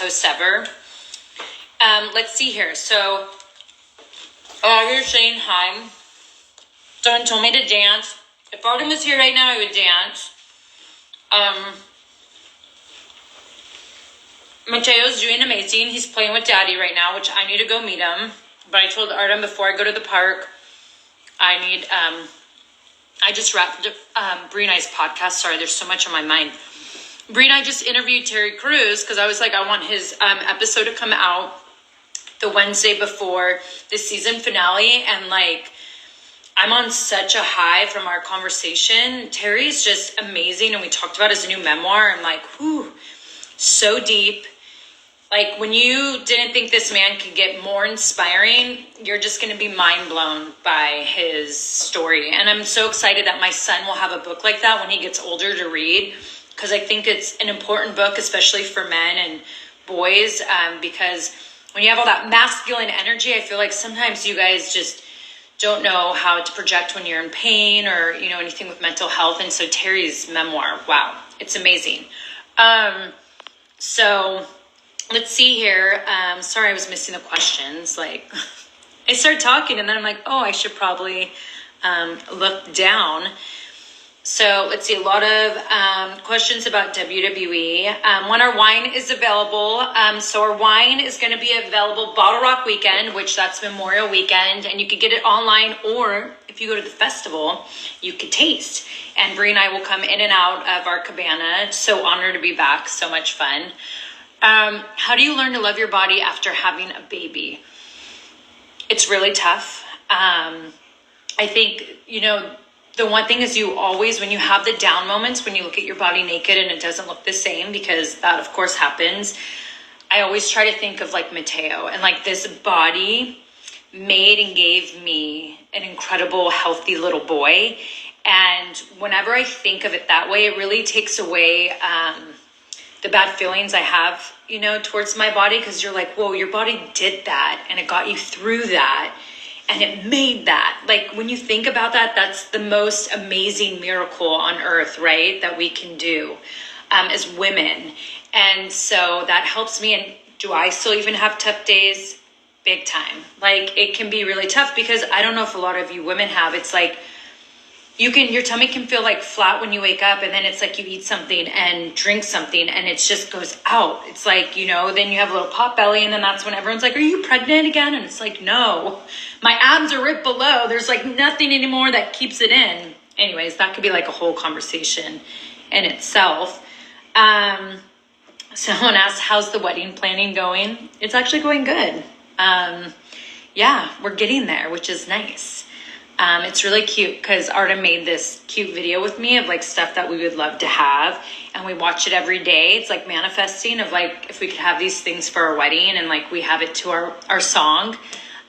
hosts ever. Let's see here. So, you're saying hi. Someone told me to dance. If Arden was here right now, I would dance. Mateo's doing amazing. He's playing with Daddy right now, which I need to go meet him. But I told Arden before I go to the park, I just wrapped Bree and I's podcast. Sorry, there's so much on my mind. Bree and I just interviewed Terry Crews because I was like, I want his episode to come out the Wednesday before the season finale. And like, I'm on such a high from our conversation. Terry's just amazing. And we talked about his new memoir. And like, whew, so deep. Like, when you didn't think this man could get more inspiring, you're just going to be mind blown by his story. And I'm so excited that my son will have a book like that when he gets older to read, because I think it's an important book, especially for men and boys, because when you have all that masculine energy, I feel like sometimes you guys just don't know how to project when you're in pain or, you know, anything with mental health. And so Terry's memoir, wow, it's amazing. So let's see here. Sorry, I was missing the questions. Like, I started talking and then I'm like, oh, I should probably look down. So let's see, a lot of questions about WWE. When our wine is available. So our wine is going to be available Bottle Rock weekend, which that's Memorial weekend. And you could get it online, or if you go to the festival, you could taste. And Bree and I will come in and out of our cabana. So honored to be back. So much fun. How do you learn to love your body after having a baby? It's really tough. I think, you know, the one thing is you always, when you have the down moments, when you look at your body naked and it doesn't look the same, because that of course happens, I always try to think of like Mateo and like this body made and gave me an incredible, healthy little boy. And whenever I think of it that way, it really takes away, the bad feelings I have, you know, towards my body. Cause you're like, whoa, your body did that and it got you through that. And it made that. Like, when you think about that, that's the most amazing miracle on earth, right? That we can do as women. And so that helps me. And do I still even have tough days? Big time. Like, it can be really tough because I don't know if a lot of you women have. It's like, your tummy can feel like flat when you wake up, and then it's like you eat something and drink something and it just goes out. It's like, you know, then you have a little pot belly, and then that's when everyone's like, are you pregnant again? And it's like, no, my abs are ripped below. There's like nothing anymore that keeps it in. Anyways, that could be like a whole conversation in itself. Someone asked, how's the wedding planning going? It's actually going good. Yeah, we're getting there, which is nice. It's really cute because Artem made this cute video with me of like stuff that we would love to have, and we watch it every day. It's like manifesting of like, if we could have these things for our wedding, and like we have it to our song,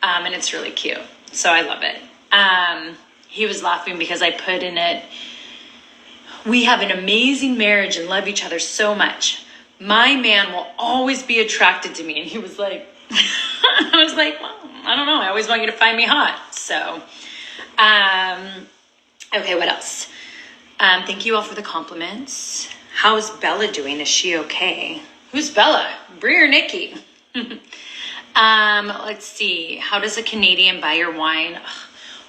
and it's really cute. So I love it. He was laughing because I put in it, we have an amazing marriage and love each other so much. My man will always be attracted to me. And he was like, I was like, well, I don't know. I always want you to find me hot. So okay, what else? Thank you all for the compliments. How's Bella doing? Is she okay? Who's Bella? Bree or Nikki? Let's see. How does a Canadian buy your wine?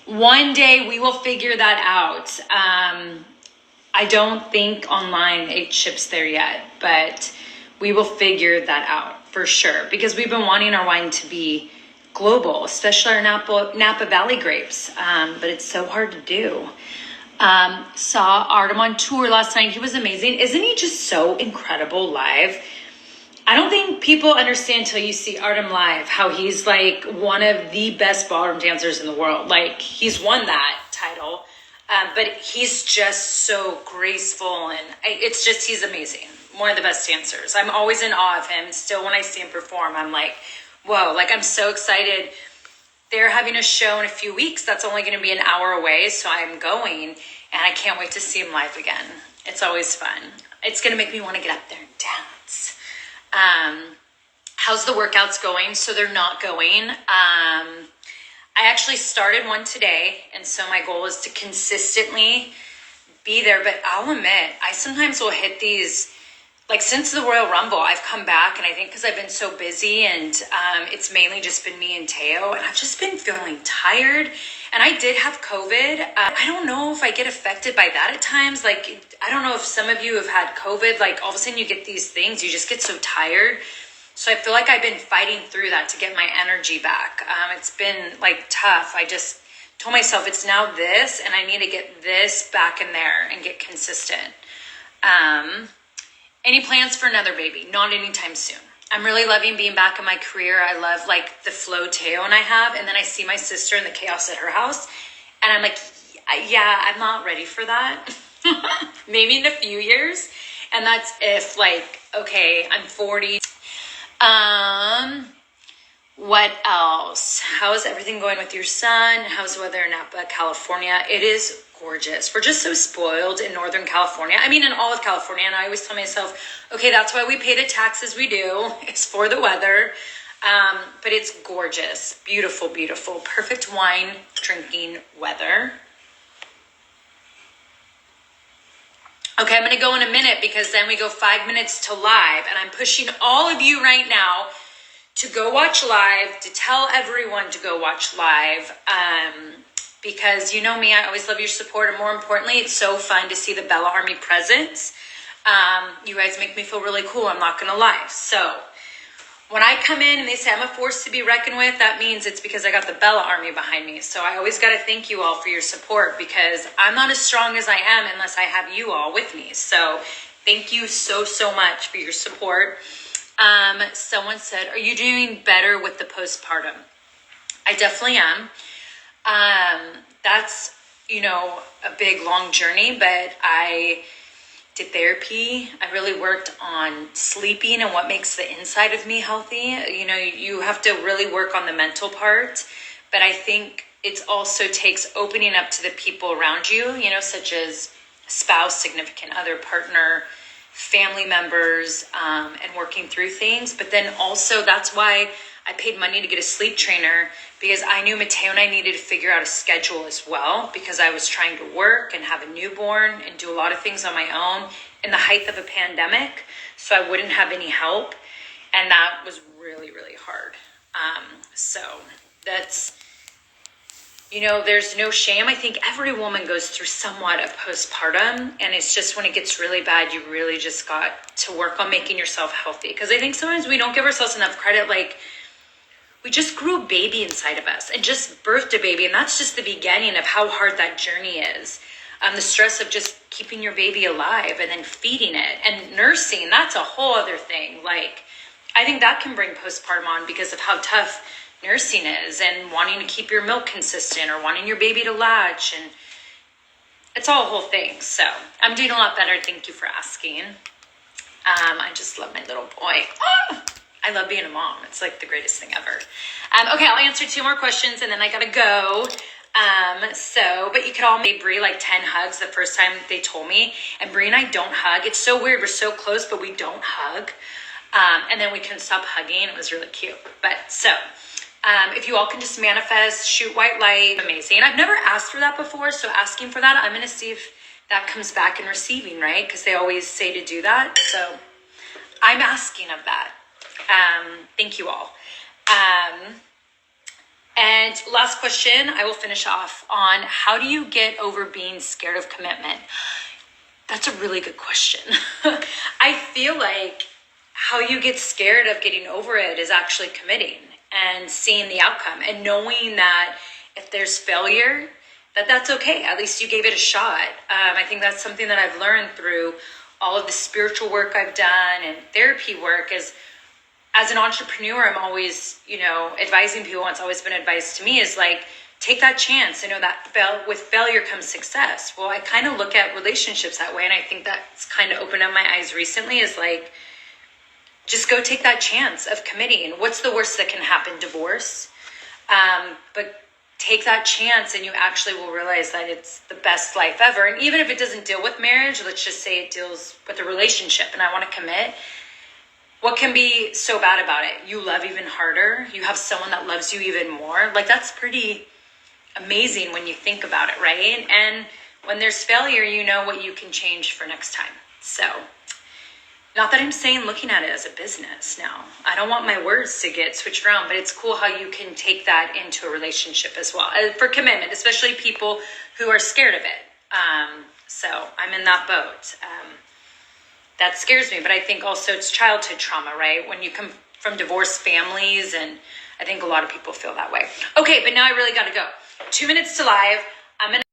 One day we will figure that out. I don't think online it ships there yet, but we will figure that out for sure, because we've been wanting our wine to be global, especially our Napa Valley grapes, but it's so hard to do. Saw Artem on tour last night. He was amazing. Isn't he just so incredible live? I don't think people understand until you see Artem live how he's like one of the best ballroom dancers in the world. Like, he's won that title, but he's just so graceful, and he's amazing. One of the best dancers. I'm always in awe of him. Still, when I see him perform, I'm like, whoa, like I'm so excited. They're having a show in a few weeks that's only going to be an hour away, so I'm going, and I can't wait to see him live again. It's always fun. It's going to make me want to get up there and dance. How's the workouts going? So they're not going. I actually started one today, and so my goal is to consistently be there, but I'll admit, I sometimes will hit these like since the Royal Rumble, I've come back, and I think because I've been so busy, and it's mainly just been me and Teo, and I've just been feeling tired. And I did have COVID. I don't know if I get affected by that at times. Like, I don't know if some of you have had COVID. Like, all of a sudden you get these things, you just get so tired. So I feel like I've been fighting through that to get my energy back. It's been like tough. I just told myself it's now this, and I need to get this back in there and get consistent. Any plans for another baby? Not anytime soon. I'm really loving being back in my career. I love like the flow Teo and I have. And then I see my sister and the chaos at her house. And I'm like, yeah, I'm not ready for that. Maybe in a few years. And that's if like, okay, I'm 40. What else? How is everything going with your son? How's the weather in Napa, California? It is gorgeous. We're just so spoiled in Northern California. I mean, in all of California. And I always tell myself, okay, that's why we pay the taxes we do. It's for the weather. But it's gorgeous. Beautiful, beautiful. Perfect wine drinking weather. Okay, I'm going to go in a minute because then we go 5 minutes to live. And I'm pushing all of you right now to go watch live, to tell everyone to go watch live. Because you know me, I always love your support. And more importantly, it's so fun to see the Bella Army presence. You guys make me feel really cool. I'm not going to lie. So when I come in and they say I'm a force to be reckoned with, that means it's because I got the Bella Army behind me. So I always got to thank you all for your support, because I'm not as strong as I am unless I have you all with me. So thank you so, so much for your support. Someone said, are you doing better with the postpartum? I definitely am. That's, a big, long journey, but I did therapy. I really worked on sleeping and what makes the inside of me healthy. You have to really work on the mental part, but I think it also takes opening up to the people around you, such as spouse, significant other, partner, family members, and working through things. But then also that's why I paid money to get a sleep trainer, because I knew Mateo and I needed to figure out a schedule as well, because I was trying to work and have a newborn and do a lot of things on my own in the height of a pandemic. So I wouldn't have any help. And that was really, really hard. So that's, there's no shame. I think every woman goes through somewhat of postpartum, and it's just when it gets really bad, you really just got to work on making yourself healthy. Because I think sometimes we don't give ourselves enough credit. Like, we just grew a baby inside of us and just birthed a baby. And that's just the beginning of how hard that journey is. The stress of just keeping your baby alive and then feeding it and nursing, that's a whole other thing. Like, I think that can bring postpartum on because of how tough nursing is, and wanting to keep your milk consistent or wanting your baby to latch, and it's all a whole thing. So I'm doing a lot better. Thank you for asking. I just love my little boy. I love being a mom. It's like the greatest thing ever. Okay, I'll answer 2 more questions and then I gotta go. But you could all make Brie like 10 hugs the first time they told me. And Brie and I don't hug. It's so weird. We're so close, but we don't hug. And then we couldn't stop hugging. It was really cute. But so, if you all can just manifest, shoot white light, amazing. I've never asked for that before, so asking for that, I'm going to see if that comes back in receiving, right? Because they always say to do that. So I'm asking of that. Thank you all. And last question, I will finish off on, how do you get over being scared of commitment? That's a really good question. I feel like how you get scared of getting over it is actually committing and seeing the outcome and knowing that if there's failure, that's okay. At least you gave it a shot. I think that's something that I've learned through all of the spiritual work I've done and therapy work is, as an entrepreneur, I'm always, advising people. It's always been advised to me is like, take that chance. That with failure comes success. Well, I kind of look at relationships that way. And I think that's kind of opened up my eyes recently is like, just go take that chance of committing. What's the worst that can happen? Divorce. But take that chance and you actually will realize that it's the best life ever. And even if it doesn't deal with marriage, let's just say it deals with a relationship and I want to commit. What can be so bad about it? You love even harder. You have someone that loves you even more. Like, that's pretty amazing when you think about it, right? And when there's failure, you know what you can change for next time. So Not that I'm saying looking at it as a business now. I don't want my words to get switched around, but it's cool how you can take that into a relationship as well. For commitment, especially people who are scared of it. So I'm in that boat. That scares me, but I think also it's childhood trauma, right? When you come from divorced families, and I think a lot of people feel that way. Okay, but now I really got to go. 2 minutes to live. I'm going to